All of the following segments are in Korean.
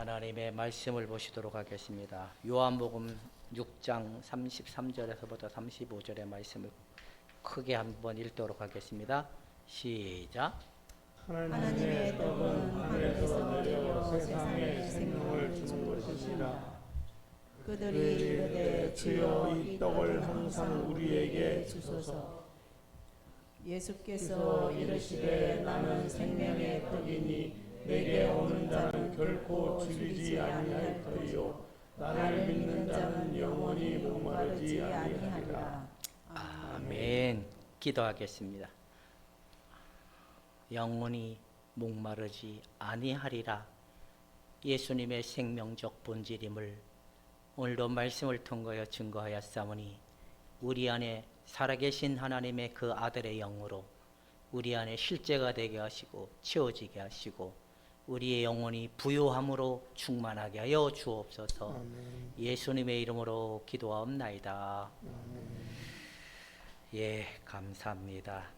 하나님의 말씀을 보시도록 하겠습니다. 요한복음 6장 33절에서부터 35절의 말씀을 크게 한번 읽도록 하겠습니다. 시작. 하나님의 떡은 하늘에서 내려 세상에 생명을 주는 것이시라. 그들이 이르되 주여 이 떡을 항상 우리에게 주소서. 예수께서 이르시되 나는 생명의 떡이니 내게 오는 자는 결코 줄이지 아니할 터이요 나를 믿는 자는 영원히 목마르지 아니하리라. 아멘. 기도하겠습니다. 영원히 목마르지 아니하리라. 예수님의 생명적 본질임을 오늘도 말씀을 통하여 증거하였사오니 우리 안에 살아계신 하나님의 그 아들의 영으로 우리 안에 실제가 되게 하시고 채워지게 하시고 우리의 영혼이 부요함으로 충만하게 하여 주옵소서. 아멘. 예수님의 이름으로 기도하옵나이다. 예, 감사합니다.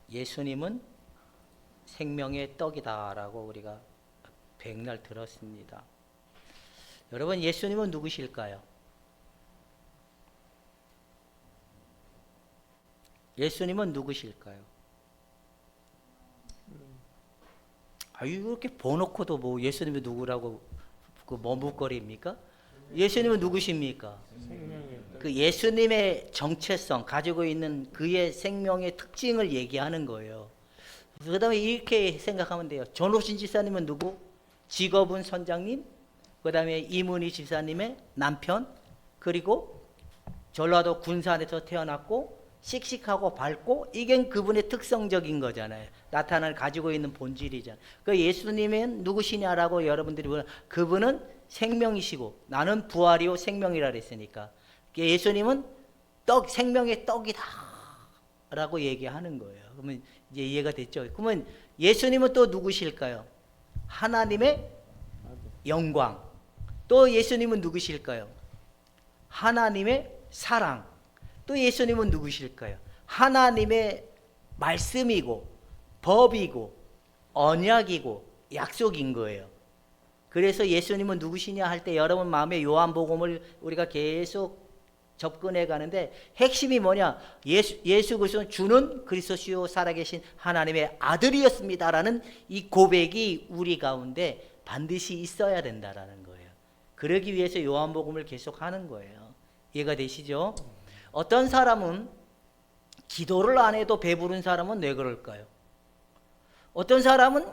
예수님은 생명의 떡이다라고 우리가 백날 들었습니다. 여러분, 예수님은 누구실까요? 예수님은 누구실까요? 이렇게 보놓고도 뭐 예수님이 누구라고 그 머뭇거립니까? 예수님은 누구십니까? 그 예수님의 정체성, 가지고 있는 그의 생명의 특징을 얘기하는 거예요. 그 다음에 이렇게 생각하면 돼요. 전호신 집사님은 누구? 직업은 선장님, 그 다음에 이문희 집사님의 남편, 그리고 전라도 군산에서 태어났고 씩씩하고 밝고, 이게 그분의 특성적인 거잖아요. 나타날 가지고 있는 본질이잖아요. 그 예수님은 누구시냐라고 여러분들이 보면 그분은 생명이시고 나는 부활이요 생명이라 그랬으니까 예수님은 떡, 생명의 떡이다 라고 얘기하는 거예요. 그러면 이제 이해가 됐죠. 그러면 예수님은 또 누구실까요? 하나님의 영광. 또 예수님은 누구실까요? 하나님의 사랑. 또 예수님은 누구실까요? 하나님의 말씀이고 법이고 언약이고 약속인 거예요. 그래서 예수님은 누구시냐 할 때 여러분 마음에 요한복음을 우리가 계속 접근해 가는데 핵심이 뭐냐? 예수 그리스도는 주는 그리스도시요 살아계신 하나님의 아들이었습니다라는 이 고백이 우리 가운데 반드시 있어야 된다라는 거예요. 그러기 위해서 요한복음을 계속 하는 거예요. 이해가 되시죠? 어떤 사람은 기도를 안 해도 배부른 사람은 왜 그럴까요? 어떤 사람은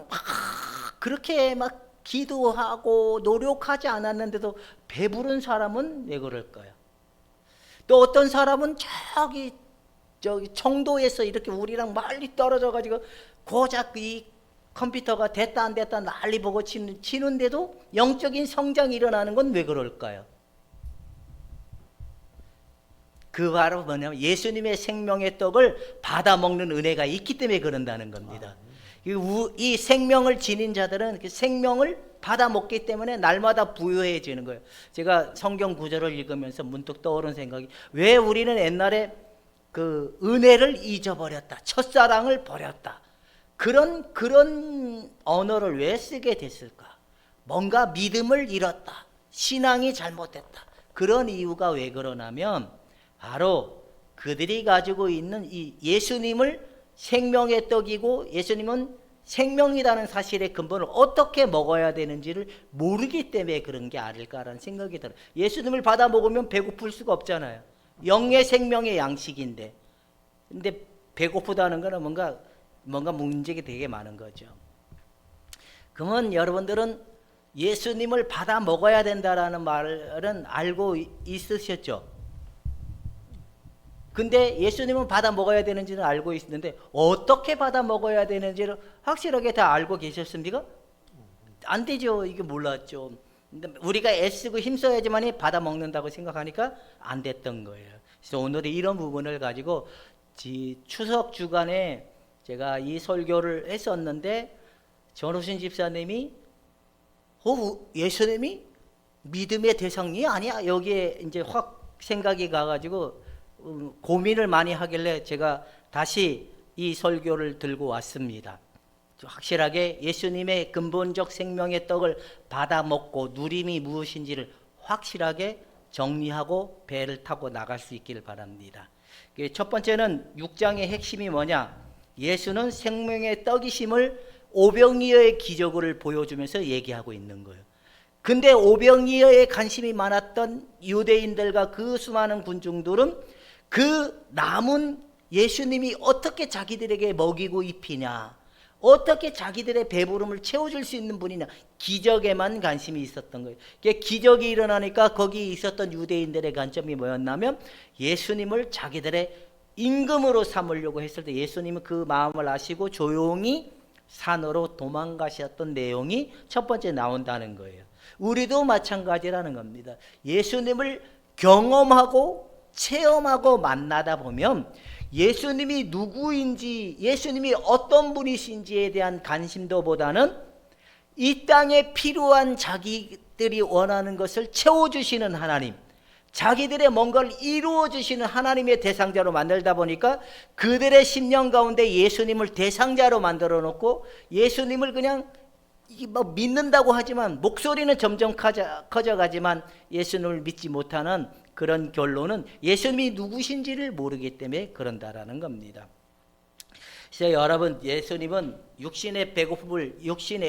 그렇게 막 기도하고 노력하지 않았는데도 배부른 사람은 왜 그럴까요? 또 어떤 사람은 저기 청도에서 이렇게 우리랑 멀리 떨어져 가지고 고작 이 컴퓨터가 됐다 안 됐다 난리 보고 치는데도 영적인 성장이 일어나는 건 왜 그럴까요? 그 바로 뭐냐면 예수님의 생명의 떡을 받아 먹는 은혜가 있기 때문에 그런다는 겁니다. 이 생명을 지닌 자들은 그 생명을 받아 먹기 때문에 날마다 부유해지는 거예요. 제가 성경 구절을 읽으면서 문득 떠오른 생각이, 왜 우리는 옛날에 그 은혜를 잊어버렸다, 첫사랑을 버렸다, 그런 언어를 왜 쓰게 됐을까? 뭔가 믿음을 잃었다, 신앙이 잘못됐다. 그런 이유가 왜 그러냐면 바로 그들이 가지고 있는 이 예수님을 생명의 떡이고 예수님은 생명이라는 사실의 근본을 어떻게 먹어야 되는지를 모르기 때문에 그런 게 아닐까라는 생각이 들어요. 예수님을 받아 먹으면 배고플 수가 없잖아요. 영의 생명의 양식인데. 근데 배고프다는 거는 뭔가 문제가 되게 많은 거죠. 그러면 여러분들은 예수님을 받아 먹어야 된다라는 말은 알고 있으셨죠? 근데 예수님은 받아 먹어야 되는지는 알고 있는데 어떻게 받아 먹어야 되는지를 확실하게 다 알고 계셨습니까? 안 되죠. 이게 몰랐죠. 근데 우리가 애쓰고 힘써야지만이 받아 먹는다고 생각하니까 안 됐던 거예요. 그래서 오늘은 이런 부분을 가지고 추석 주간에 제가 이 설교를 했었는데 전호신 집사님이 예수님이 믿음의 대상이 아니야. 여기에 이제 확 생각이 가가지고 고민을 많이 하길래 제가 다시 이 설교를 들고 왔습니다. 확실하게 예수님의 근본적 생명의 떡을 받아 먹고 누림이 무엇인지를 확실하게 정리하고 배를 타고 나갈 수 있기를 바랍니다. 첫 번째는 6장의 핵심이 뭐냐? 예수는 생명의 떡이심을 오병이어의 기적을 보여주면서 얘기하고 있는 거예요. 근데 오병이어에 관심이 많았던 유대인들과 그 수많은 군중들은 그 남은 예수님이 어떻게 자기들에게 먹이고 입히냐, 어떻게 자기들의 배부름을 채워줄 수 있는 분이냐, 기적에만 관심이 있었던 거예요. 기적이 일어나니까 거기 있었던 유대인들의 관점이 뭐였냐면 예수님을 자기들의 임금으로 삼으려고 했을 때 예수님은 그 마음을 아시고 조용히 산으로 도망가셨던 내용이 첫 번째 나온다는 거예요. 우리도 마찬가지라는 겁니다. 예수님을 경험하고 체험하고 만나다 보면 예수님이 누구인지, 예수님이 어떤 분이신지에 대한 관심도보다는 이 땅에 필요한 자기들이 원하는 것을 채워주시는 하나님, 자기들의 뭔가를 이루어주시는 하나님의 대상자로 만들다 보니까 그들의 심령 가운데 예수님을 대상자로 만들어 놓고 예수님을 그냥 믿는다고 하지만 목소리는 점점 커져가지만 예수님을 믿지 못하는 그런 결론은 예수님이 누구신지를 모르기 때문에 그런다라는 겁니다. 그래서 여러분, 예수님은 육신의 배고픔을,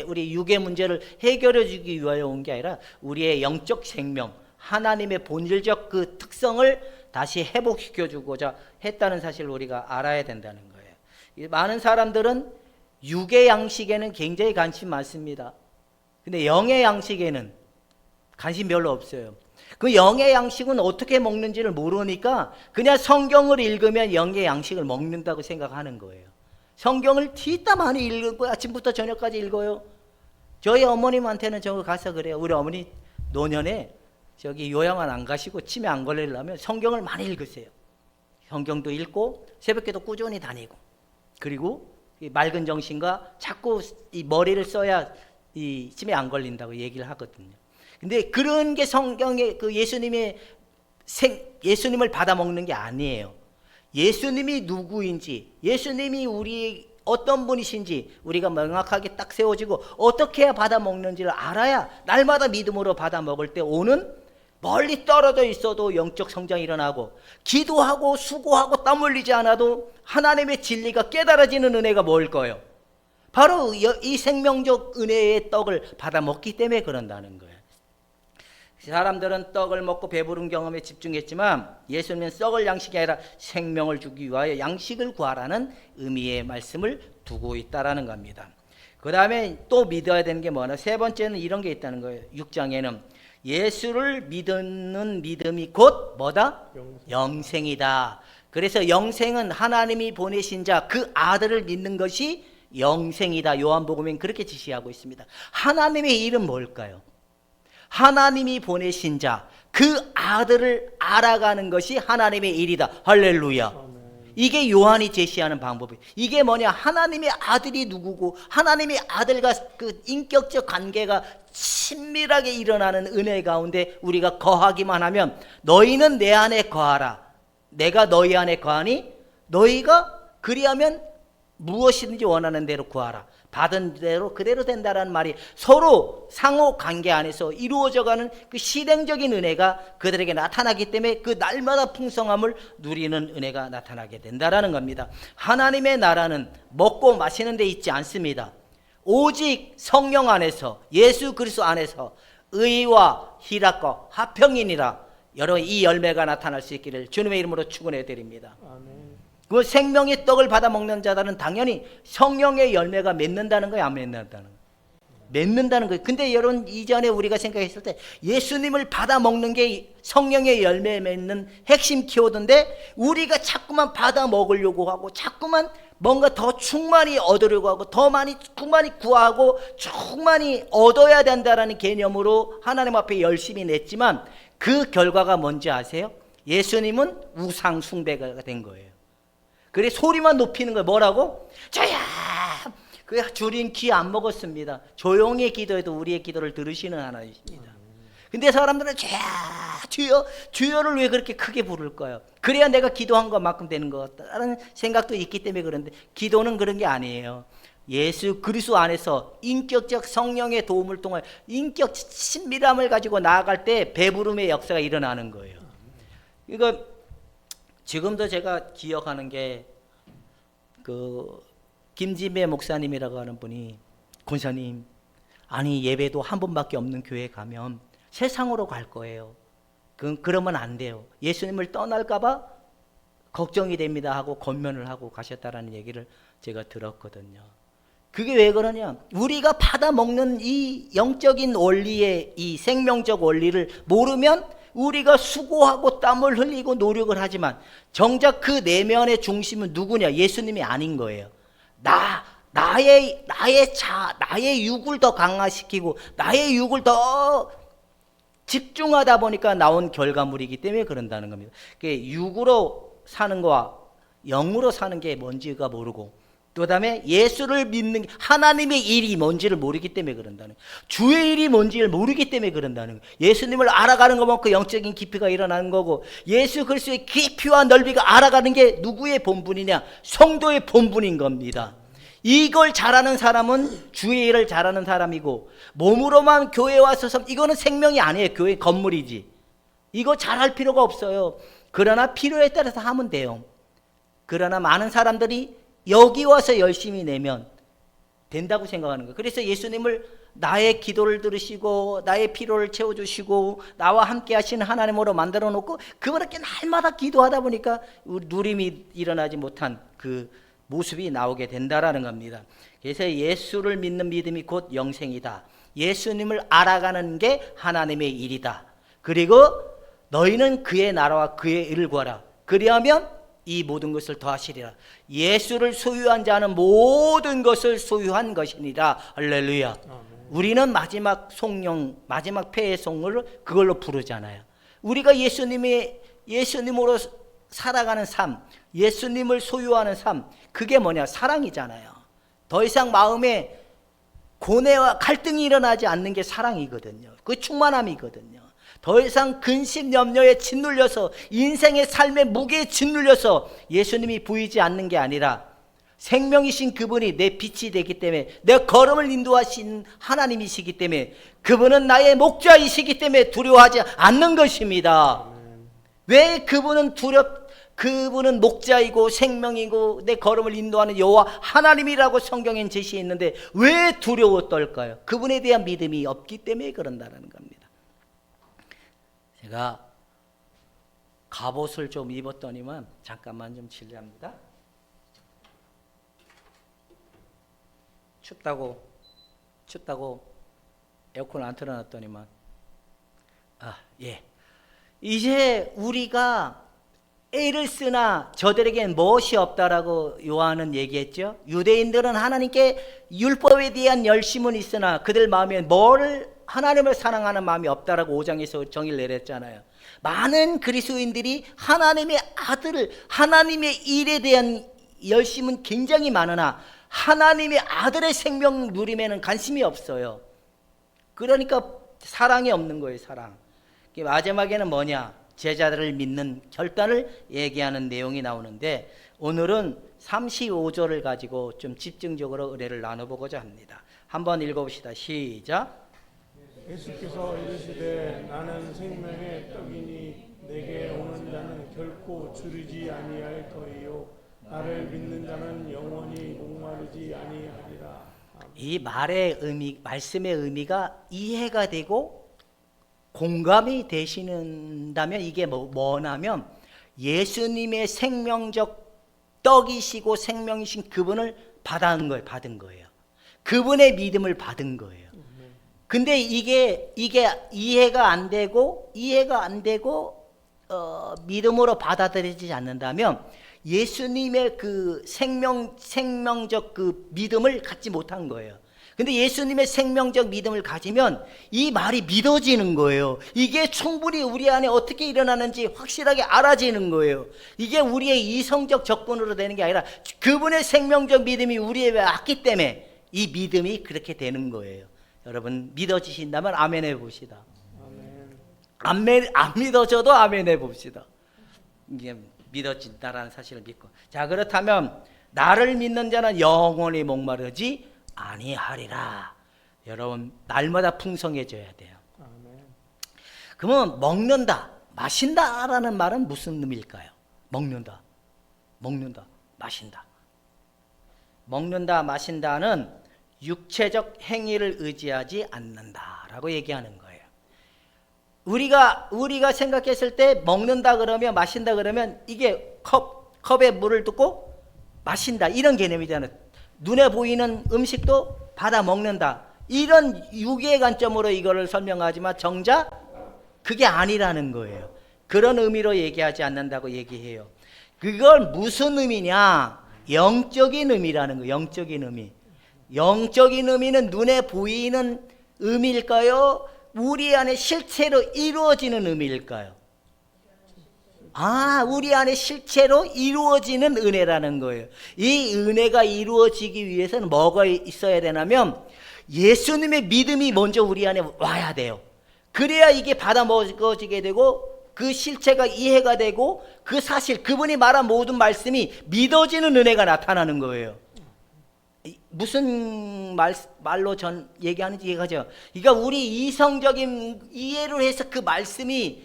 우리 육의 문제를 해결해 주기 위하여 온 게 아니라 우리의 영적 생명, 하나님의 본질적 그 특성을 다시 회복시켜 주고자 했다는 사실을 우리가 알아야 된다는 거예요. 많은 사람들은 육의 양식에는 굉장히 관심 많습니다. 근데 영의 양식에는 관심 별로 없어요. 그 영의 양식은 어떻게 먹는지를 모르니까 그냥 성경을 읽으면 영의 양식을 먹는다고 생각하는 거예요. 성경을 뒤따 많이 읽고 아침부터 저녁까지 읽어요. 저희 어머님한테는 저거 가서 그래요. 우리 어머니 노년에 저기 요양원 안 가시고 치매 안 걸리려면 성경을 많이 읽으세요. 성경도 읽고 새벽기도 꾸준히 다니고, 그리고 이 맑은 정신과 자꾸 이 머리를 써야 이 치매 안 걸린다고 얘기를 하거든요. 근데 그런 게 성경의 그 예수님을 받아 먹는 게 아니에요. 예수님이 누구인지, 예수님이 우리 어떤 분이신지 우리가 명확하게 딱 세워지고 어떻게 해야 받아 먹는지를 알아야 날마다 믿음으로 받아 먹을 때 오는, 멀리 떨어져 있어도 영적 성장이 일어나고 기도하고 수고하고 땀 흘리지 않아도 하나님의 진리가 깨달아지는 은혜가 뭘 거예요? 바로 이 생명적 은혜의 떡을 받아 먹기 때문에 그런다는 거예요. 사람들은 떡을 먹고 배부른 경험에 집중했지만 예수님은 썩을 양식이 아니라 생명을 주기 위하여 양식을 구하라는 의미의 말씀을 두고 있다라는 겁니다. 그 다음에 또 믿어야 되는 게 뭐냐? 세 번째는 이런 게 있다는 거예요. 6장에는 예수를 믿는 믿음이 곧 뭐다? 영생이다. 그래서 영생은 하나님이 보내신 자, 그 아들을 믿는 것이 영생이다. 요한복음엔 그렇게 지시하고 있습니다. 하나님의 일은 뭘까요? 하나님이 보내신 자, 그 아들을 알아가는 것이 하나님의 일이다. 할렐루야. 이게 요한이 제시하는 방법이에요. 이게 뭐냐? 하나님의 아들이 누구고 하나님의 아들과 그 인격적 관계가 친밀하게 일어나는 은혜 가운데 우리가 거하기만 하면, 너희는 내 안에 거하라, 내가 너희 안에 거하니 너희가 그리하면 무엇이든지 원하는 대로 구하라, 받은 대로 그대로 된다라는 말이 서로 상호 관계 안에서 이루어져가는 그 실행적인 은혜가 그들에게 나타나기 때문에 그 날마다 풍성함을 누리는 은혜가 나타나게 된다라는 겁니다. 하나님의 나라는 먹고 마시는 데 있지 않습니다. 오직 성령 안에서, 예수 그리스도 안에서 의와 희락과 화평이니라. 여러분, 이 열매가 나타날 수 있기를 주님의 이름으로 축원해 드립니다. 아멘. 그 생명의 떡을 받아 먹는 자들은 당연히 성령의 열매가 맺는다는 거예요, 안 맺는다는 거예요? 맺는다는 거예요. 근데 여러분, 이전에 우리가 생각했을 때 예수님을 받아 먹는 게 성령의 열매 맺는 핵심 키워드인데, 우리가 자꾸만 받아 먹으려고 하고 자꾸만 뭔가 더 충만히 얻으려고 하고 더 많이 충만히 구하고 충만히 얻어야 된다라는 개념으로 하나님 앞에 열심히 냈지만 그 결과가 뭔지 아세요? 예수님은 우상 숭배가 된 거예요. 그래 소리만 높이는 거예요. 뭐라고? 저야! 그 주린 귀 안 먹었습니다. 조용히 기도해도 우리의 기도를 들으시는 하나님이십니다. 근데 사람들은 저야! 주여! 주여를 왜 그렇게 크게 부를까요? 그래야 내가 기도한 것만큼 되는 것 같다는 생각도 있기 때문에 그런데, 기도는 그런 게 아니에요. 예수 그리스도 안에서 인격적 성령의 도움을 통해 인격 친밀함을 가지고 나아갈 때 배부름의 역사가 일어나는 거예요. 이거 지금도 제가 기억하는 게 그 김진배 목사님이라고 하는 분이 권사님, 아니 예배도 한 번밖에 없는 교회 가면 세상으로 갈 거예요. 그러면 안 돼요. 예수님을 떠날까 봐 걱정이 됩니다 하고 권면을 하고 가셨다라는 얘기를 제가 들었거든요. 그게 왜 그러냐? 우리가 받아먹는 이 영적인 원리의 이 생명적 원리를 모르면 우리가 수고하고 땀을 흘리고 노력을 하지만 정작 그 내면의 중심은 누구냐? 예수님이 아닌 거예요. 나의 육을 더 강화시키고 나의 육을 더 집중하다 보니까 나온 결과물이기 때문에 그런다는 겁니다. 육으로 사는 거와 영으로 사는 게 뭔지가 모르고 그 다음에 예수를 믿는 하나님의 일이 뭔지를 모르기 때문에 그런다는 거예요. 주의 일이 뭔지를 모르기 때문에 그런다는 거예요. 예수님을 알아가는 것만큼 영적인 깊이가 일어나는 거고 예수 그리스도의 깊이와 넓이가 알아가는 게 누구의 본분이냐? 성도의 본분인 겁니다. 이걸 잘하는 사람은 주의 일을 잘하는 사람이고 몸으로만 교회에 와서 이거는 생명이 아니에요. 교회 건물이지. 이거 잘할 필요가 없어요. 그러나 필요에 따라서 하면 돼요. 그러나 많은 사람들이 여기 와서 열심히 내면 된다고 생각하는 거예요. 그래서 예수님을 나의 기도를 들으시고 나의 필요를 채워주시고 나와 함께 하시는 하나님으로 만들어 놓고 그분께 날마다 기도하다 보니까 누림이 일어나지 못한 그 모습이 나오게 된다라는 겁니다. 그래서 예수를 믿는 믿음이 곧 영생이다. 예수님을 알아가는 게 하나님의 일이다. 그리고 너희는 그의 나라와 그의 일을 구하라. 그리하면 이 모든 것을 더하시리라. 예수를 소유한 자는 모든 것을 소유한 것이니라. 할렐루야. 우리는 마지막 송영, 마지막 폐의 송을 그걸로 부르잖아요. 우리가 예수님으로 살아가는 삶, 예수님을 소유하는 삶, 그게 뭐냐? 사랑이잖아요. 더 이상 마음에 고뇌와 갈등이 일어나지 않는 게 사랑이거든요. 그 충만함이거든요. 더 이상 근심 염려에 짓눌려서 인생의 삶의 무게에 짓눌려서 예수님이 보이지 않는 게 아니라 생명이신 그분이 내 빛이 되기 때문에 내 걸음을 인도하신 하나님이시기 때문에 그분은 나의 목자이시기 때문에 두려워하지 않는 것입니다. 왜 그분은 그분은 목자이고 생명이고 내 걸음을 인도하는 여호와 하나님이라고 성경엔 제시해 있는데 왜 두려워 떨까요? 그분에 대한 믿음이 없기 때문에 그런다는 겁니다. 제가 갑옷을 좀 입었더니만 잠깐만 좀 실례합니다. 춥다고 에어컨 안 틀어놨더니만 이제 우리가 애를 쓰나 저들에겐 무엇이 없다라고 요한은 얘기했죠. 유대인들은 하나님께 율법에 대한 열심은 있으나 그들 마음에 하나님을 사랑하는 마음이 없다라고 5장에서 정의를 내렸잖아요. 많은 그리스도인들이 하나님의 아들을, 하나님의 일에 대한 열심은 굉장히 많으나 하나님의 아들의 생명 누림에는 관심이 없어요. 그러니까 사랑이 없는 거예요. 사랑. 마지막에는 뭐냐? 제자들을 믿는 결단을 얘기하는 내용이 나오는데 오늘은 35절을 가지고 좀 집중적으로 의뢰를 나눠보고자 합니다. 한번 읽어봅시다. 시작. 예수께서 이르시되 나는 생명의 떡이니 내게 오는 자는 결코 주르지 아니할 터이요 나를 믿는 자는 영원히 목마르지 아니하리라. 이 말씀의 의미가 이해가 되고 공감이 되시는다면 이게 뭐냐면 예수님의 생명적 떡이시고 생명이신 그분을 받은 거예요. 그분의 믿음을 받은 거예요. 근데 이게 이해가 안 되고 믿음으로 받아들이지 않는다면 예수님의 그 생명적 그 믿음을 갖지 못한 거예요. 근데 예수님의 생명적 믿음을 가지면 이 말이 믿어지는 거예요. 이게 충분히 우리 안에 어떻게 일어나는지 확실하게 알아지는 거예요. 이게 우리의 이성적 접근으로 되는 게 아니라 그분의 생명적 믿음이 우리에 왔기 때문에 이 믿음이 그렇게 되는 거예요. 여러분 믿어지신다면 아멘 해봅시다. 아멘. 안 믿어져도 아멘 해봅시다. 이게 믿어진다라는 사실을 믿고. 자, 그렇다면 나를 믿는 자는 영원히 목마르지 아니하리라. 여러분 날마다 풍성해져야 돼요. 아멘. 그러면 먹는다, 마신다라는 말은 무슨 의미일까요? 먹는다, 마신다. 먹는다, 마신다는 육체적 행위를 의지하지 않는다라고 얘기하는 거예요. 우리가 생각했을 때 먹는다 그러면, 마신다 그러면 이게 컵에 물을 붓고 마신다 이런 개념이잖아요. 눈에 보이는 음식도 받아 먹는다 이런 유기의 관점으로 이거를 설명하지만 정작 그게 아니라는 거예요. 그런 의미로 얘기하지 않는다고 얘기해요. 그걸 무슨 의미냐? 영적인 의미라는 거예요. 영적인 의미. 영적인 의미는 눈에 보이는 의미일까요? 우리 안에 실체로 이루어지는 의미일까요? 우리 안에 실체로 이루어지는 은혜라는 거예요. 이 은혜가 이루어지기 위해서는 뭐가 있어야 되냐면 예수님의 믿음이 먼저 우리 안에 와야 돼요. 그래야 이게 받아 먹어지게 되고 그 실체가 이해가 되고 그 사실, 그분이 말한 모든 말씀이 믿어지는 은혜가 나타나는 거예요. 무슨 말로 전 얘기하는지 이해가죠? 그러니까 우리 이성적인 이해를 해서 그 말씀이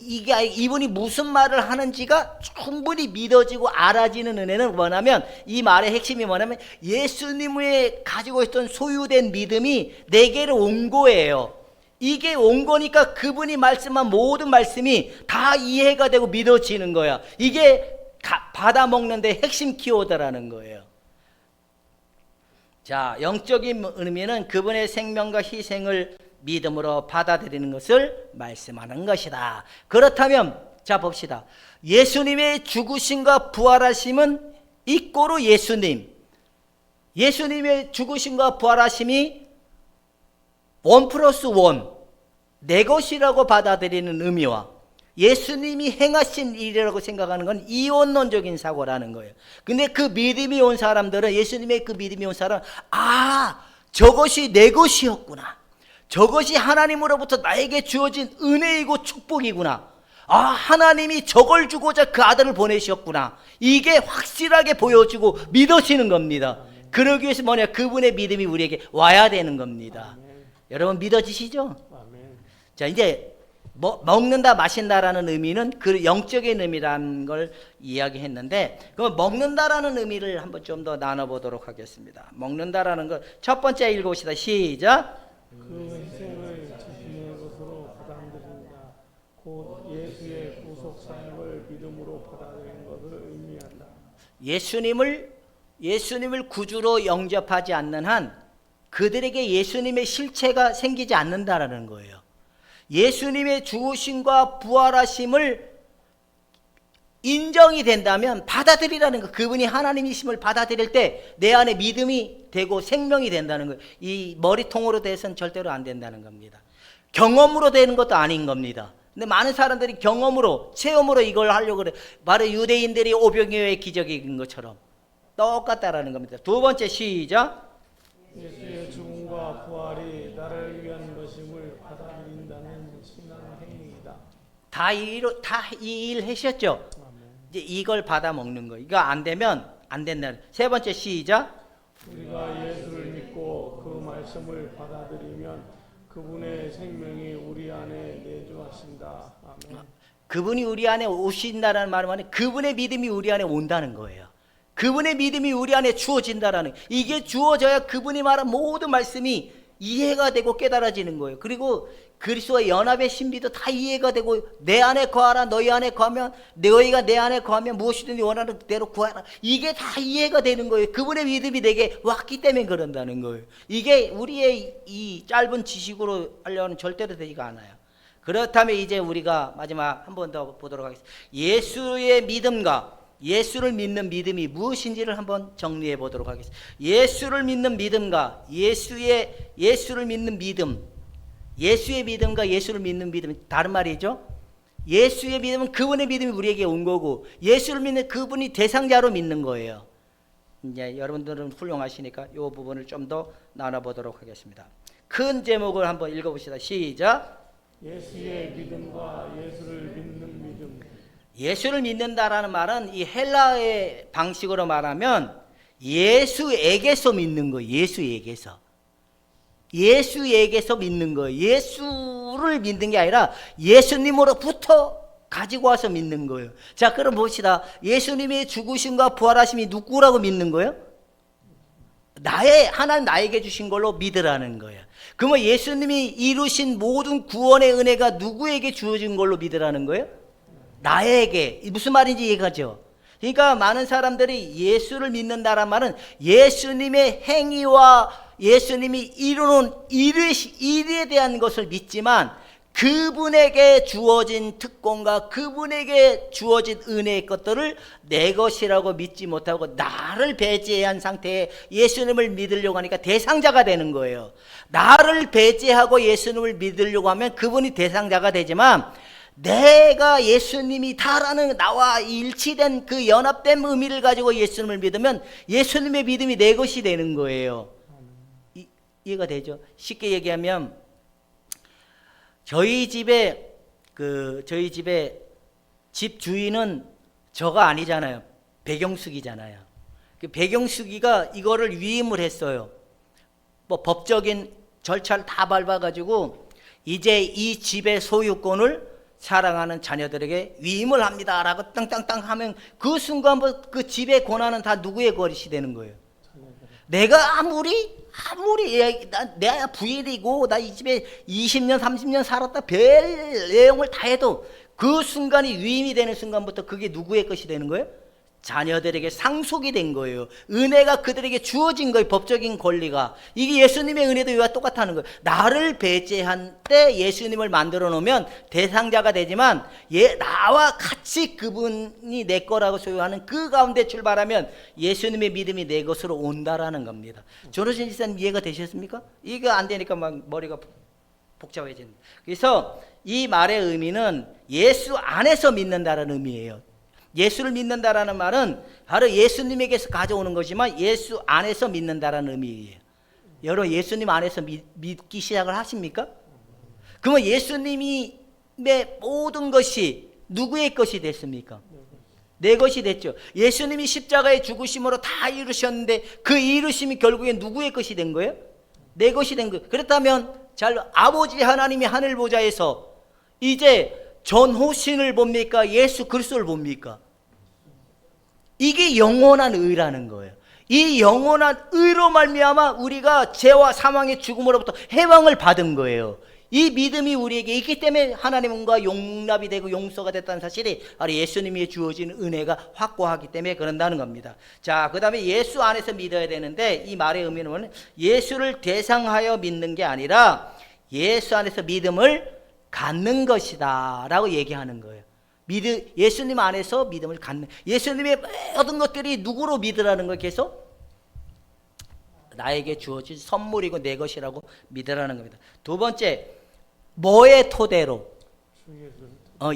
이게 이분이 무슨 말을 하는지가 충분히 믿어지고 알아지는 은혜는 뭐냐면, 이 말의 핵심이 뭐냐면 예수님의 가지고 있던 소유된 믿음이 내게로 온 거예요. 이게 온 거니까 그분이 말씀한 모든 말씀이 다 이해가 되고 믿어지는 거야. 이게 받아먹는데 핵심 키워드라는 거예요. 자, 영적인 의미는 그분의 생명과 희생을 믿음으로 받아들이는 것을 말씀하는 것이다. 그렇다면 자 봅시다. 예수님의 죽으심과 부활하심은 이꼬로 예수님의 죽으심과 부활하심이 1+1 내 것이라고 받아들이는 의미와 예수님이 행하신 일이라고 생각하는 건 이원론적인 사고라는 거예요. 근데 그 믿음이 온 사람들은, 예수님의 그 믿음이 온 사람은 저것이 내 것이었구나, 저것이 하나님으로부터 나에게 주어진 은혜이고 축복이구나, 하나님이 저걸 주고자 그 아들을 보내셨구나, 이게 확실하게 보여지고 믿어지는 겁니다. 그러기 위해서 뭐냐? 그분의 믿음이 우리에게 와야 되는 겁니다. 여러분 믿어지시죠? 자, 이제 먹는다, 마신다라는 의미는 그 영적인 의미라는 걸 이야기했는데, 그럼 먹는다라는 의미를 한번 좀 더 나눠보도록 하겠습니다. 먹는다라는 것 첫 번째 읽어봅시다. 시작. 그 희생을 자신의 것으로 받아들인다. 곧 예수의 구속 사역을 믿음으로 받아들인 것을 의미한다. 예수님을 구주로 영접하지 않는 한 그들에게 예수님의 실체가 생기지 않는다라는 거예요. 예수님의 죽으심과 부활하심을 인정이 된다면 받아들이라는 거. 그분이 하나님이심을 받아들일 때 내 안에 믿음이 되고 생명이 된다는 거예요. 이 머리통으로 돼서는 절대로 안 된다는 겁니다. 경험으로 되는 것도 아닌 겁니다. 근데 많은 사람들이 경험으로, 체험으로 이걸 하려고 그래. 바로 유대인들이 오병이어의 기적인 것처럼 똑같다라는 겁니다. 두 번째 시작. 예수의 죽음과 부활이 나를 위한 것임을 받아들인다는 신앙 행위이다. 다 이 일 하셨죠? 이제 이걸 받아 먹는 거. 이거 안 되면 안 된다. 세 번째 시작. 우리가 예수를 믿고 그 말씀을 받아들이면 그분의 생명이 우리 안에 내주하신다. 아멘. 그분이 우리 안에 오신다라는 말은 그분의 믿음이 우리 안에 온다는 거예요. 그분의 믿음이 우리 안에 주어진다라는, 이게 주어져야 그분이 말한 모든 말씀이 이해가 되고 깨달아지는 거예요. 그리고 그리스도와 연합의 신비도 다 이해가 되고, 내 안에 거하라, 너희 안에 거하면, 너희가 내 안에 거하면 무엇이든지 원하는 대로 구하라, 이게 다 이해가 되는 거예요. 그분의 믿음이 내게 왔기 때문에 그런다는 거예요. 이게 우리의 이 짧은 지식으로 하려는 절대로 되지가 않아요. 그렇다면 이제 우리가 마지막 한 번 더 보도록 하겠습니다. 예수의 믿음과 예수를 믿는 믿음이 무엇인지를 한번 정리해 보도록 하겠습니다. 예수를 믿는 믿음과 예수를 믿는 믿음, 예수의 믿음과 예수를 믿는 믿음, 다른 말이죠. 예수의 믿음은 그분의 믿음이 우리에게 온 거고, 예수를 믿는 그분이 대상자로 믿는 거예요. 이제 여러분들은 훌륭하시니까 이 부분을 좀 더 나눠보도록 하겠습니다. 큰 제목을 한번 읽어봅시다. 시작. 예수의 믿음과 예수를 믿는 믿음. 예수를 믿는다라는 말은 이 헬라의 방식으로 말하면 예수에게서 믿는 거예요. 예수에게서. 예수에게서 믿는 거예요. 예수를 믿는 게 아니라 예수님으로부터 가지고 와서 믿는 거예요. 자, 그럼 봅시다. 예수님의 죽으심과 부활하심이 누구라고 믿는 거예요? 하나님 나에게 주신 걸로 믿으라는 거예요. 그러면 예수님이 이루신 모든 구원의 은혜가 누구에게 주어진 걸로 믿으라는 거예요? 나에게. 무슨 말인지 이해가죠? 그러니까 많은 사람들이 예수를 믿는다란 말은 예수님의 행위와 예수님이 이루는 일에 대한 것을 믿지만 그분에게 주어진 특권과 그분에게 주어진 은혜의 것들을 내 것이라고 믿지 못하고 나를 배제한 상태에 예수님을 믿으려고 하니까 대상자가 되는 거예요. 나를 배제하고 예수님을 믿으려고 하면 그분이 대상자가 되지만 내가 예수님이 다라는 나와 일치된 그 연합된 의미를 가지고 예수님을 믿으면 예수님의 믿음이 내 것이 되는 거예요. 이해가 되죠? 쉽게 얘기하면 저희 집에 집 주인은 저가 아니잖아요. 백영숙이잖아요. 그 백영숙이가 이거를 위임을 했어요. 뭐 법적인 절차를 다 밟아가지고 이제 이 집의 소유권을 사랑하는 자녀들에게 위임을 합니다라고 땅땅땅 하면 그 순간부터 그 집의 권한은 다 누구의 것이 되는 거예요? 내가 아무리 내가 부인이고 나 이 집에 20년 30년 살았다 별 내용을 다 해도 그 순간이 위임이 되는 순간부터 그게 누구의 것이 되는 거예요? 자녀들에게 상속이 된 거예요. 은혜가 그들에게 주어진 거예요. 법적인 권리가. 이게 예수님의 은혜도 이와 똑같다는 거예요. 나를 배제한 때 예수님을 만들어 놓으면 대상자가 되지만 나와 같이 그분이 내 거라고 소유하는 그 가운데 출발하면 예수님의 믿음이 내 것으로 온다라는 겁니다. 조르신 지사님 이해가 되셨습니까? 이거 안 되니까 막 머리가 복잡해집니다. 그래서 이 말의 의미는 예수 안에서 믿는다는 의미예요. 예수를 믿는다라는 말은 바로 예수님에게서 가져오는 것이지만 예수 안에서 믿는다라는 의미예요. 여러분 예수님 안에서 믿기 시작을 하십니까? 그러면 예수님의 모든 것이 누구의 것이 됐습니까? 내 것이 됐죠. 예수님이 십자가의 죽으심으로 다 이루셨는데 그 이루심이 결국엔 누구의 것이 된 거예요? 내 것이 된 거예요. 그렇다면 아버지 하나님이 하늘 보좌에서 이제 전호신을 봅니까? 예수 그리스도를 봅니까? 이게 영원한 의라는 거예요. 이 영원한 의로 말미암아 우리가 죄와 사망의 죽음으로부터 해방을 받은 거예요. 이 믿음이 우리에게 있기 때문에 하나님과 용납이 되고 용서가 됐다는 사실이 바로 예수님이 주어진 은혜가 확고하기 때문에 그런다는 겁니다. 자, 그 다음에 예수 안에서 믿어야 되는데 이 말의 의미는 예수를 대상하여 믿는 게 아니라 예수 안에서 믿음을 갖는 것이다 라고 얘기하는 거예요. 예수님 안에서 믿음을 갖는, 예수님의 모든 것들이 누구로 믿으라는 걸 계속 나에게 주어진 선물이고 내 것이라고 믿으라는 겁니다. 두 번째, 뭐의 토대로?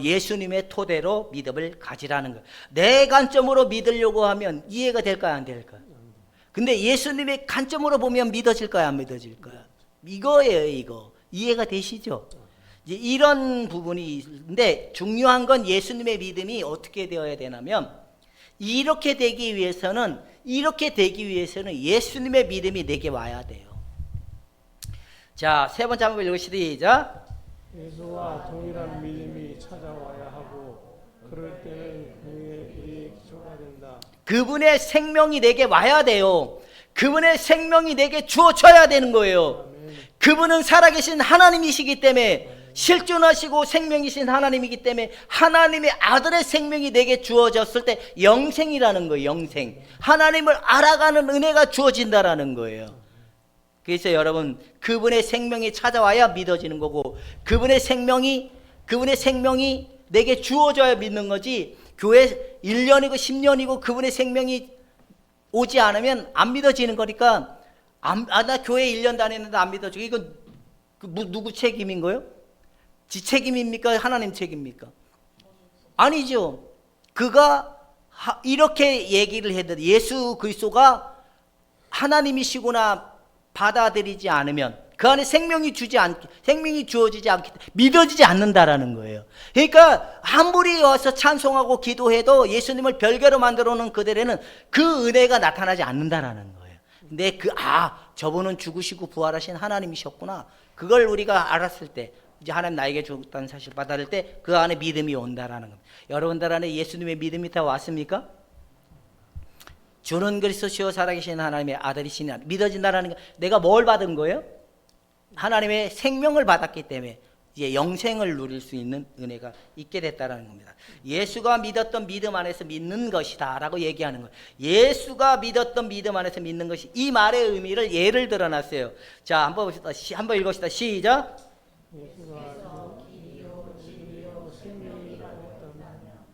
예수님의 토대로 믿음을 가지라는 거예요. 내 관점으로 믿으려고 하면 이해가 될까요, 안 될까요? 근데 예수님의 관점으로 보면 믿어질까요, 안 믿어질까요? 이거예요, 이거. 이해가 되시죠? 이런 부분이 있는데 중요한 건 예수님의 믿음이 어떻게 되어야 되냐면 이렇게 되기 위해서는 예수님의 믿음이 내게 와야 돼요. 자, 세 번째 한번 읽으시죠. 예수와 동일한 믿음이 찾아와야 하고 그럴 때는 그의 의의 기초가 된다. 그분의 생명이 내게 와야 돼요. 그분의 생명이 내게 주어져야 되는 거예요. 그분은 살아계신 하나님이시기 때문에 실존하시고 생명이신 하나님이기 때문에 하나님의 아들의 생명이 내게 주어졌을 때 영생이라는 거예요. 영생. 하나님을 알아가는 은혜가 주어진다라는 거예요. 그래서 여러분 그분의 생명이 찾아와야 믿어지는 거고 그분의 생명이 내게 주어져야 믿는 거지 교회 1년이고 10년이고 그분의 생명이 오지 않으면 안 믿어지는 거니까 나 교회 1년 다녔는데 안 믿어지고 이건 누구 책임인 거예요? 지 책임입니까? 하나님 책임입니까? 아니죠. 그가 이렇게 얘기를 했는데 예수 그리스도가 하나님이시구나 받아들이지 않으면 그 안에 생명이 주어지지 않기 때문에 믿어지지 않는다라는 거예요. 그러니까 아무리 와서 찬송하고 기도해도 예수님을 별개로 만들어 놓은 그들에는 그 은혜가 나타나지 않는다라는 거예요. 근데 저분은 죽으시고 부활하신 하나님이셨구나. 그걸 우리가 알았을 때, 이제 하나님 나에게 주었다는 사실 받아들일 때 그 안에 믿음이 온다라는 겁니다. 여러분들 안에 예수님의 믿음이 다 왔습니까? 주는 그리스도시요 살아계신 하나님의 아들이시니 믿어진다라는 거, 내가 뭘 받은 거예요? 하나님의 생명을 받았기 때문에 이제 영생을 누릴 수 있는 은혜가 있게 됐다라는 겁니다. 예수가 믿었던 믿음 안에서 믿는 것이다라고 얘기하는 거예요. 예수가 믿었던 믿음 안에서 믿는 것이, 이 말의 의미를 예를 들어놨어요. 자, 한번 봅시다. 한번 읽읍시다. 시작. 예수가 길이요 진리요 생명이라고 했다면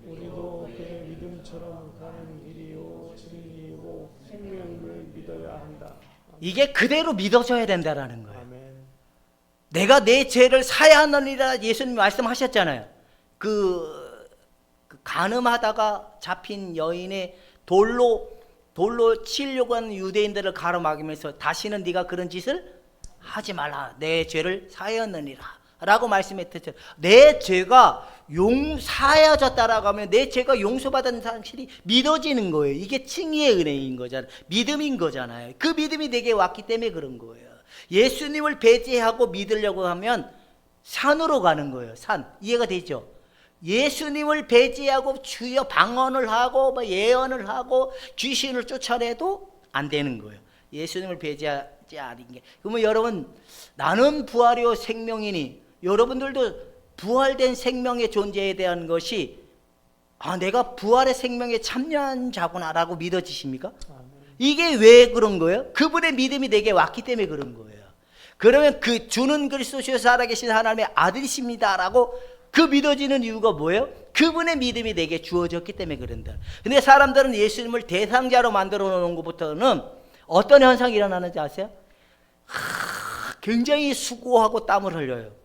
우리도 그의 믿음처럼 가는 길이요 진리요 생명을 믿어야 한다. 이게 그대로 믿어져야 된다라는 거예요. 아멘. 내가 내 죄를 사야 하느니라 예수님 말씀하셨잖아요. 그 간음하다가 잡힌 여인의 돌로 치려고 하는 유대인들을 가로막으면서 다시는 네가 그런 짓을 하지 말라. 내 죄를 사였느니라 라고 말씀했죠. 내 죄가 사여졌다라고 하면 내 죄가 용서받은 사실이 믿어지는 거예요. 이게 칭의의 은혜인 거잖아요. 믿음인 거잖아요. 그 믿음이 내게 왔기 때문에 그런 거예요. 예수님을 배제하고 믿으려고 하면 산으로 가는 거예요. 산. 이해가 되죠? 예수님을 배제하고 주여 방언을 하고 예언을 하고 귀신을 쫓아내도 안 되는 거예요. 예수님을 배제하지 않은 게. 그러면 여러분, 나는 부활이요 생명이니, 여러분들도 부활된 생명의 존재에 대한 것이 내가 부활의 생명에 참여한 자구나라고 믿어지십니까? 이게 왜 그런 거예요? 그분의 믿음이 내게 왔기 때문에 그런 거예요. 그러면 그 주는 그리스도시요 살아계신 하나님의 아들이십니다라고 그 믿어지는 이유가 뭐예요? 그분의 믿음이 내게 주어졌기 때문에 그런다. 근데 사람들은 예수님을 대상자로 만들어 놓은 것부터는 어떤 현상이 일어나는지 아세요? 굉장히 수고하고 땀을 흘려요.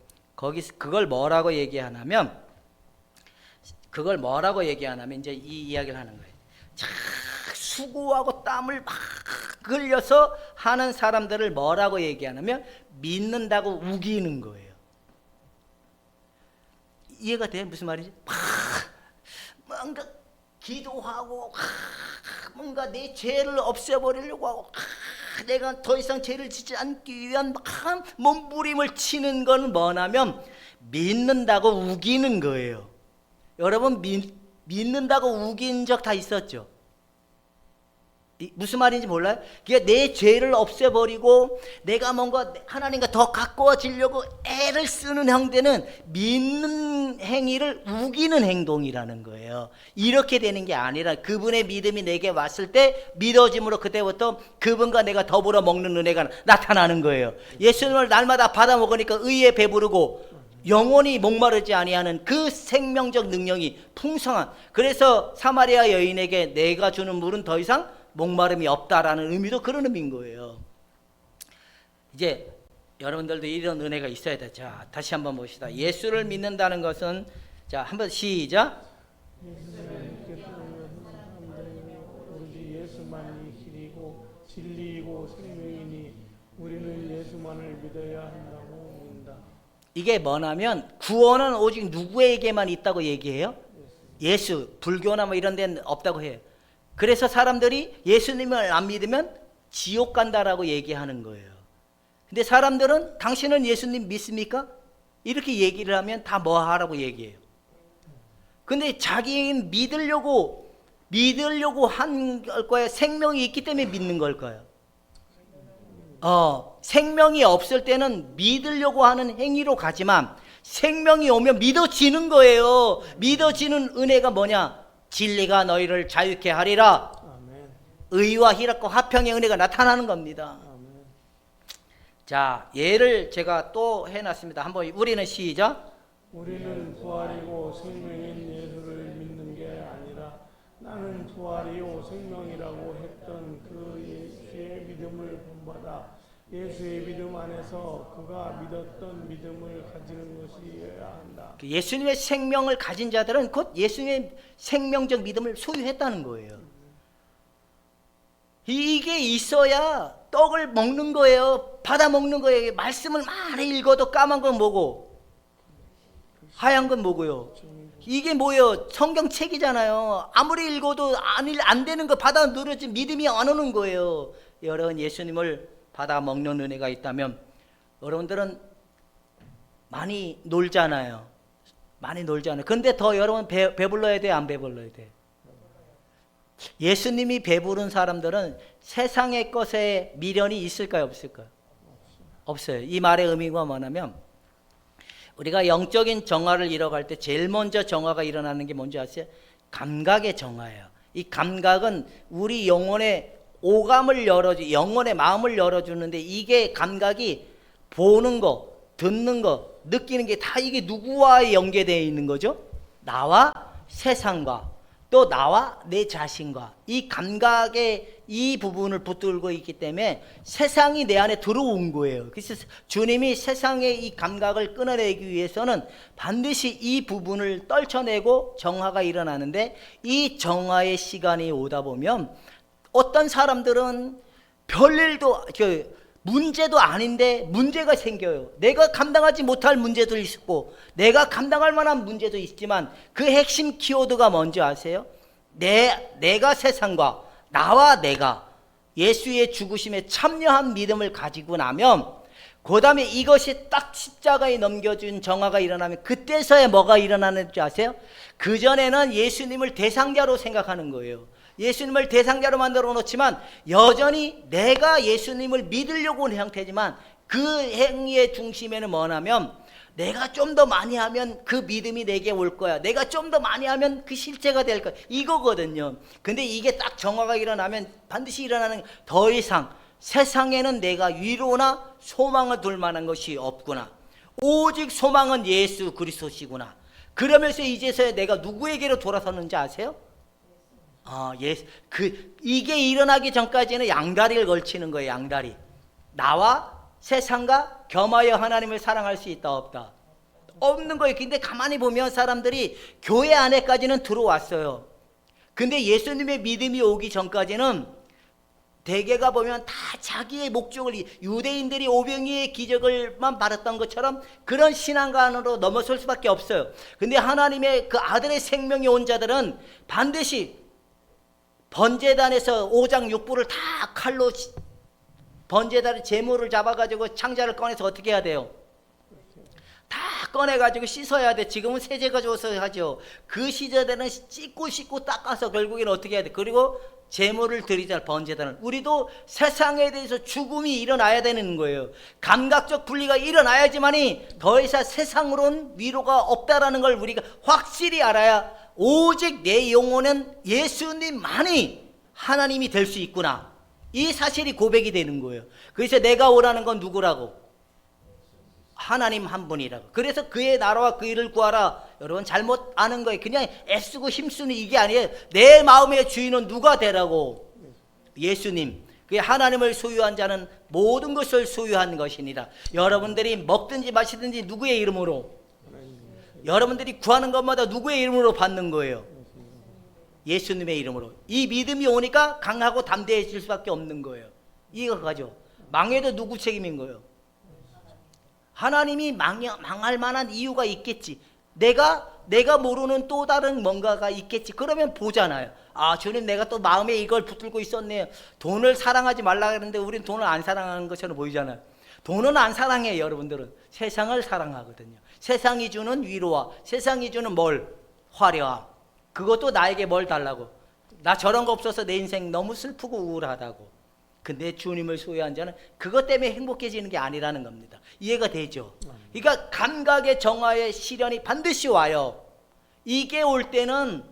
그걸 뭐라고 얘기하냐면 이제 이 이야기를 하는 거예요. 수고하고 땀을 막 흘려서 하는 사람들을 뭐라고 얘기하냐면 믿는다고 우기는 거예요. 이해가 돼요? 무슨 말인지? 뭔가 기도하고 뭔가 내 죄를 없애버리려고 하고 내가 더 이상 죄를 짓지 않기 위한 몸부림을 치는 건 뭐냐면 믿는다고 우기는 거예요. 여러분 믿는다고 우긴 적 다 있었죠? 무슨 말인지 몰라요? 그게 내 죄를 없애버리고 내가 뭔가 하나님과 더 가까워지려고 애를 쓰는 형태는 믿는 행위를 우기는 행동이라는 거예요. 이렇게 되는 게 아니라 그분의 믿음이 내게 왔을 때 믿어짐으로 그때부터 그분과 내가 더불어 먹는 은혜가 나타나는 거예요. 예수님을 날마다 받아 먹으니까 의에 배부르고 영원히 목마르지 아니하는 그 생명적 능력이 풍성한, 그래서 사마리아 여인에게 내가 주는 물은 더 이상 목마름이 없다라는 의미도 그런 의미인 거예요. 이제 여러분들도 이런 은혜가 있어야 돼. 자, 다시 한번 봅시다. 예수를 믿는다는 것은, 자, 한번 시작. 오로지 예수만이 길이고 진리이고 생명이니 우리는 예수만을 믿어야 한다고 믿는다. 이게 뭐냐면 구원은 오직 누구에게만 있다고 얘기해요? 예수, 불교나 이런 데는 없다고 해요. 그래서 사람들이 예수님을 안 믿으면 지옥 간다라고 얘기하는 거예요. 근데 사람들은 당신은 예수님 믿습니까? 이렇게 얘기를 하면 다 뭐 하라고 얘기해요. 근데 자기는 믿으려고 한 걸까요? 생명이 있기 때문에 믿는 걸까요? 생명이 없을 때는 믿으려고 하는 행위로 가지만 생명이 오면 믿어지는 거예요. 믿어지는 은혜가 뭐냐? 진리가 너희를 자유케 하리라. 아멘. 의와 희락과 화평의 은혜가 나타나는 겁니다. 아멘. 자, 예를 제가 또 해놨습니다. 한번 우리는 시작. 우리는 부활이고 생명인 예수를 믿는 게 아니라 나는 부활이요 생명이라고 했던 그 예수의 믿음을 본받아 예수의 믿음 안에서 그가 믿었던 믿음을 가지는 것이어야 한다. 예수님의 생명을 가진 자들은 곧 예수님의 생명적 믿음을 소유했다는 거예요. 이게 있어야 떡을 먹는 거예요. 받아 먹는 거예요. 말씀을 많이 읽어도 까만 건 뭐고 하얀 건 뭐고요? 이게 뭐예요? 성경책이잖아요. 아무리 읽어도 안 되는 거 받아 누르지 믿음이 안 오는 거예요. 여러분, 예수님을 받아 먹는 은혜가 있다면 여러분들은 많이 놀잖아요. 많이 놀잖아요. 근데 더 여러분 배불러야 돼, 안 배불러야 돼? 예수님이 배부른 사람들은 세상의 것에 미련이 있을까요, 없을까요? 없어요. 이 말의 의미가 뭐냐면 우리가 영적인 정화를 이뤄갈 때 제일 먼저 정화가 일어나는 게 뭔지 아세요? 감각의 정화예요. 이 감각은 우리 영혼의 오감을 영혼의 마음을 열어주는데, 이게 감각이 보는 거, 듣는 거, 느끼는 게 다 이게 누구와 연계되어 있는 거죠? 나와 세상과 또 나와 내 자신과 이 감각의 이 부분을 붙들고 있기 때문에 세상이 내 안에 들어온 거예요. 그래서 주님이 세상의 이 감각을 끊어내기 위해서는 반드시 이 부분을 떨쳐내고 정화가 일어나는데, 이 정화의 시간이 오다 보면 어떤 사람들은 별일도 문제도 아닌데 문제가 생겨요. 내가 감당하지 못할 문제도 있고 내가 감당할 만한 문제도 있지만 그 핵심 키워드가 뭔지 아세요? 내가 세상과 나와 내가 예수의 죽으심에 참여한 믿음을 가지고 나면, 그 다음에 이것이 딱 십자가에 넘겨준 정화가 일어나면 그때서야 뭐가 일어나는지 아세요? 그전에는 예수님을 대상자로 생각하는 거예요. 예수님을 대상자로 만들어 놓지만 여전히 내가 예수님을 믿으려고 하는 형태지만 그 행위의 중심에는 뭐냐면 내가 좀 더 많이 하면 그 믿음이 내게 올 거야. 내가 좀 더 많이 하면 그 실제가 될 거야. 이거거든요. 근데 이게 딱 정화가 일어나면 반드시 일어나는, 더 이상 세상에는 내가 위로나 소망을 둘 만한 것이 없구나. 오직 소망은 예수 그리스도시구나. 그러면서 이제서야 내가 누구에게로 돌아섰는지 아세요? 이게 일어나기 전까지는 양다리를 걸치는 거예요. 양다리. 나와 세상과 겸하여 하나님을 사랑할 수 있다, 없다? 없는 거예요. 근데 가만히 보면 사람들이 교회 안에까지는 들어왔어요. 근데 예수님의 믿음이 오기 전까지는 대개가 보면 다 자기의 목적을, 유대인들이 오병이의 기적을만 바랐던 것처럼 그런 신앙관으로 넘어설 수밖에 없어요. 근데 하나님의 그 아들의 생명이 온 자들은 반드시 번제단에서 5장 6부를 다 칼로 번제단의 제물을 잡아가지고 창자를 꺼내서 어떻게 해야 돼요? 다 꺼내가지고 씻어야 돼. 지금은 세제 가져와서 하죠. 그 시절에는 씻고 닦아서 결국에는 어떻게 해야 돼? 그리고 제물을 드리자, 번제단을. 우리도 세상에 대해서 죽음이 일어나야 되는 거예요. 감각적 분리가 일어나야지만이 더 이상 세상으로는 위로가 없다라는 걸 우리가 확실히 알아야 오직 내 영혼은 예수님만이 하나님이 될 수 있구나, 이 사실이 고백이 되는 거예요. 그래서 내가 원하는 건 누구라고? 하나님 한 분이라고. 그래서 그의 나라와 그 일을 구하라. 여러분 잘못 아는 거예요. 그냥 애쓰고 힘쓰는 이게 아니에요. 내 마음의 주인은 누가 되라고? 예수님. 그 하나님을 소유한 자는 모든 것을 소유한 것이니라. 여러분들이 먹든지 마시든지 누구의 이름으로? 여러분들이 구하는 것마다 누구의 이름으로 받는 거예요? 예수님의 이름으로. 이 믿음이 오니까 강하고 담대해질 수밖에 없는 거예요. 이거 가죠. 망해도 누구 책임인 거예요? 하나님이 망할 만한 이유가 있겠지. 내가 모르는 또 다른 뭔가가 있겠지. 그러면 보잖아요. 주님, 내가 또 마음에 이걸 붙들고 있었네요. 돈을 사랑하지 말라 그러는데 우리는 돈을 안 사랑하는 것처럼 보이잖아요. 돈은 안 사랑해요. 여러분들은 세상을 사랑하거든요. 세상이 주는 위로와 세상이 주는 뭘? 화려함. 그것도 나에게 뭘 달라고? 나 저런 거 없어서 내 인생 너무 슬프고 우울하다고. 근데 주님을 소유한 자는 그것 때문에 행복해지는 게 아니라는 겁니다. 이해가 되죠? 그러니까 감각의 정화의 시련이 반드시 와요. 이게 올 때는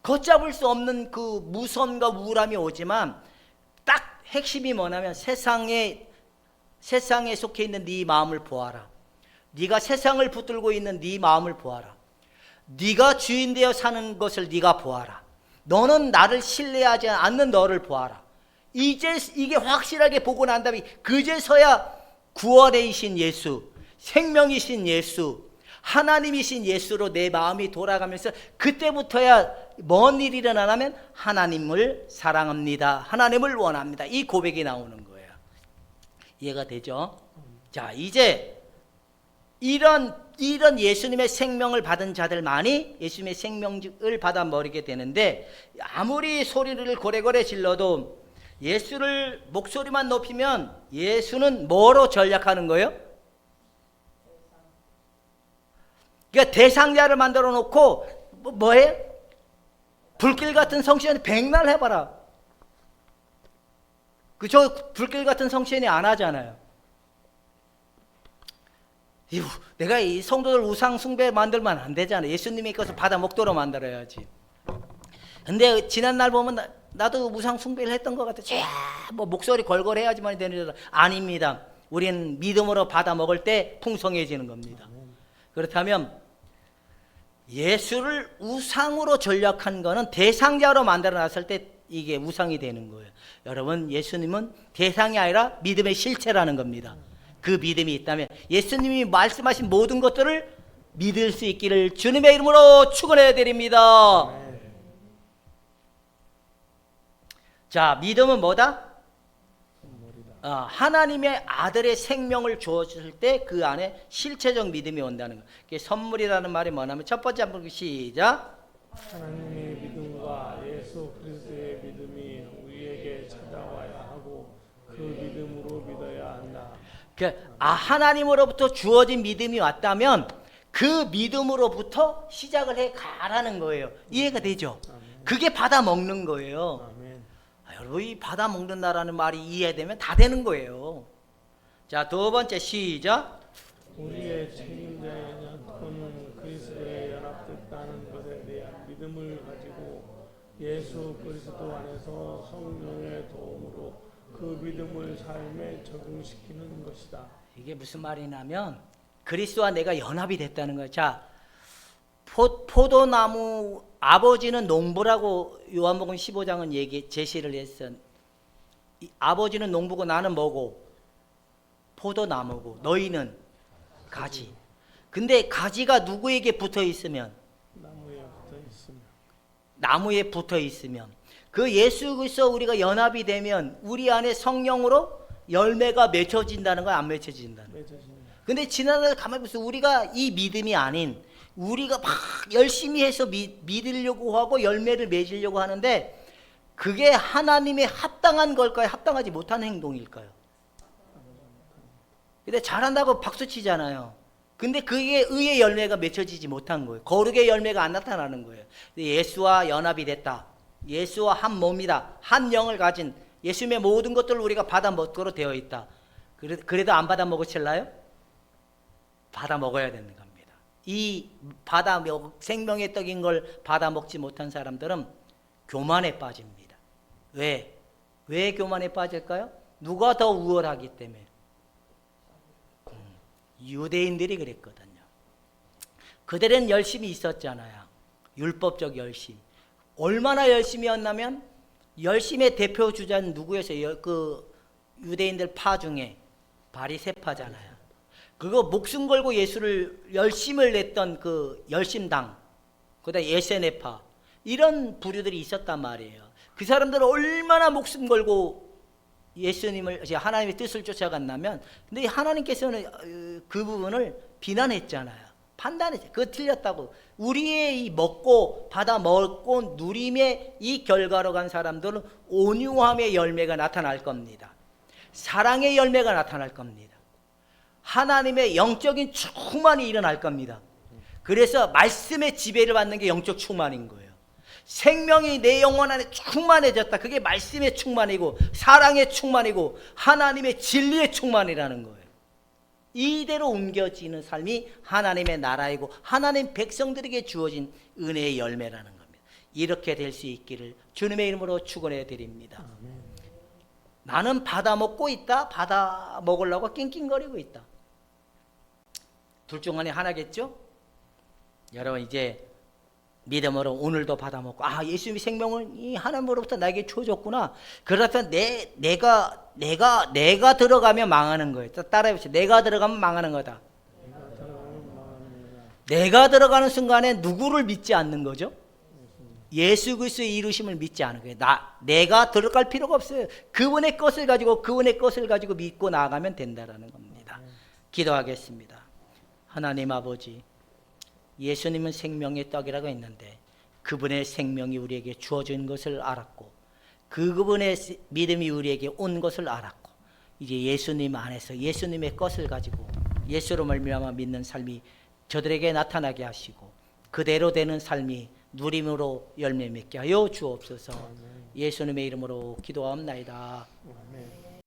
걷잡을 수 없는 그 무선과 우울함이 오지만 딱 핵심이 뭐냐면 세상에 속해 있는 네 마음을 보아라. 네가 세상을 붙들고 있는 네 마음을 보아라. 네가 주인 되어 사는 것을 네가 보아라. 너는 나를 신뢰하지 않는 너를 보아라. 이제 이게 확실하게 보고 난 다음에 그제서야 구원이신 예수, 생명이신 예수, 하나님이신 예수로 내 마음이 돌아가면서 그때부터야 뭔 일이 일어나냐면 하나님을 사랑합니다. 하나님을 원합니다. 이 고백이 나오는 거예요. 이해가 되죠? 자, 이제 이런 예수님의 생명을 받은 자들만이 예수님의 생명을 받아 버리게 되는데, 아무리 소리를 고래고래 질러도 예수를 목소리만 높이면 예수는 뭐로 전략하는 거예요? 그러니까 대상자를 만들어 놓고 뭐해? 불길 같은 성시현이 백날 해봐라. 그저 불길 같은 성시현이 안 하잖아요. 내가 이 성도들 우상 숭배 만들면 안 되잖아. 예수님의 것을 받아 먹도록 만들어야지. 근데 지난날 보면 나도 우상 숭배를 했던 것 같아. 뭐 목소리 걸걸해야지만 되는 줄 아닙니다. 우리는 믿음으로 받아 먹을 때 풍성해지는 겁니다. 그렇다면 예수를 우상으로 전략한 거는 대상자로 만들어놨을 때 이게 우상이 되는 거예요. 여러분, 예수님은 대상이 아니라 믿음의 실체라는 겁니다. 그 믿음이 있다면 예수님이 말씀하신 모든 것들을 믿을 수 있기를 주님의 이름으로 축원해 드립니다. 자, 믿음은 뭐다? 하나님의 아들의 생명을 주었을 때 그 안에 실체적 믿음이 온다는 거예요. 그게 선물이라는 말이 뭐냐면, 첫 번째 한번 시작. 하나님의 믿음과 예수 그리스도의 믿음이 우리에게 찾아와야 하고 그 믿음으로 믿어야 한다. 하나님으로부터 주어진 믿음이 왔다면 그 믿음으로부터 시작을 해 가라는 거예요. 이해가 되죠? 그게 받아 먹는 거예요. 여러분, 이 받아 먹는다라는 말이 이해되면 다 되는 거예요. 자, 두 번째 시작. 우리의 책임자인 또는 그리스도에 연합됐다는 것에 대한 믿음을 가지고 예수 그리스도 안에서 성령의 도움으로 그 믿음을 삶에 적용시키는 것이다. 이게 무슨 말이냐면 그리스도와 내가 연합이 됐다는 거예요. 자, 포도나무 아버지는 농부라고 요한복음 15장은 제시를 했어. 아버지는 농부고 나는 뭐고? 포도나무고 너희는 가지. 근데 가지가 누구에게 붙어 있으면? 나무에 붙어 있으면 그 예수 그리스도 우리가 연합이 되면 우리 안에 성령으로 열매가 맺혀진다는 거야, 안 맺혀진다는 거야? 근데 지난날 가만히 보세요. 우리가 이 믿음이 아닌, 우리가 막 열심히 해서 믿으려고 하고 열매를 맺으려고 하는데 그게 하나님의 합당한 걸까요? 합당하지 못한 행동일까요? 근데 잘한다고 박수 치잖아요. 근데 그게 의의 열매가 맺혀지지 못한 거예요. 거룩의 열매가 안 나타나는 거예요. 예수와 연합이 됐다. 예수와 한 몸이다. 한 영을 가진 예수님의 모든 것들을 우리가 받아 먹도록 되어 있다. 그래도 안 받아 먹으실래요? 받아 먹어야 되는 겁니다. 이 생명의 떡인 걸 받아 먹지 못한 사람들은 교만에 빠집니다. 왜 교만에 빠질까요? 누가 더 우월하기 때문에. 유대인들이 그랬거든요. 그들은 열심히 있었잖아요. 율법적 열심. 얼마나 열심히 였냐면 열심의 대표 주자는 누구였어요? 그 유대인들 파 중에 바리새파잖아요. 그거 목숨 걸고 예수를 열심을 냈던 그 열심당, 그다음 에세네파, 이런 부류들이 있었단 말이에요. 그 사람들은 얼마나 목숨 걸고 예수님을, 하나님의 뜻을 쫓아갔냐면, 근데 하나님께서는 그 부분을 비난했잖아요. 판단했죠. 그거 틀렸다고. 우리의 이 먹고 받아 먹고 누림의 이 결과로 간 사람들은 온유함의 열매가 나타날 겁니다. 사랑의 열매가 나타날 겁니다. 하나님의 영적인 충만이 일어날 겁니다. 그래서 말씀의 지배를 받는 게 영적 충만인 거예요. 생명이 내 영혼 안에 충만해졌다. 그게 말씀의 충만이고 사랑의 충만이고 하나님의 진리의 충만이라는 거예요. 이대로 옮겨지는 삶이 하나님의 나라이고 하나님 백성들에게 주어진 은혜의 열매라는 겁니다. 이렇게 될 수 있기를 주님의 이름으로 축원해 드립니다. 나는 받아 먹고 있다. 받아 먹으려고 낑낑거리고 있다. 둘 중 하나겠죠? 여러분, 이제 믿음으로 오늘도 받아 먹고, 예수님의 생명을 이 하나님으로부터 나에게 주어졌구나. 그렇다면 내가 들어가면 망하는 거예요. 따라해 보세요. 내가 들어가면 망하는 거다. 내가 들어가는 순간에 누구를 믿지 않는 거죠? 예수 그리스도의 이루심을 믿지 않은 거예요. 내가 들어갈 필요가 없어요. 그분의 것을 가지고 믿고 나아가면 된다라는 겁니다. 기도하겠습니다. 하나님 아버지, 예수님은 생명의 떡이라고 했는데 그분의 생명이 우리에게 주어진 것을 알았고 그분의 믿음이 우리에게 온 것을 알았고 이제 예수님 안에서 예수님의 것을 가지고 예수로 말미암아 믿는 삶이 저들에게 나타나게 하시고 그대로 되는 삶이 누림으로 열매 맺게 하여 주옵소서. 예수님의 이름으로 기도하옵나이다. 아멘.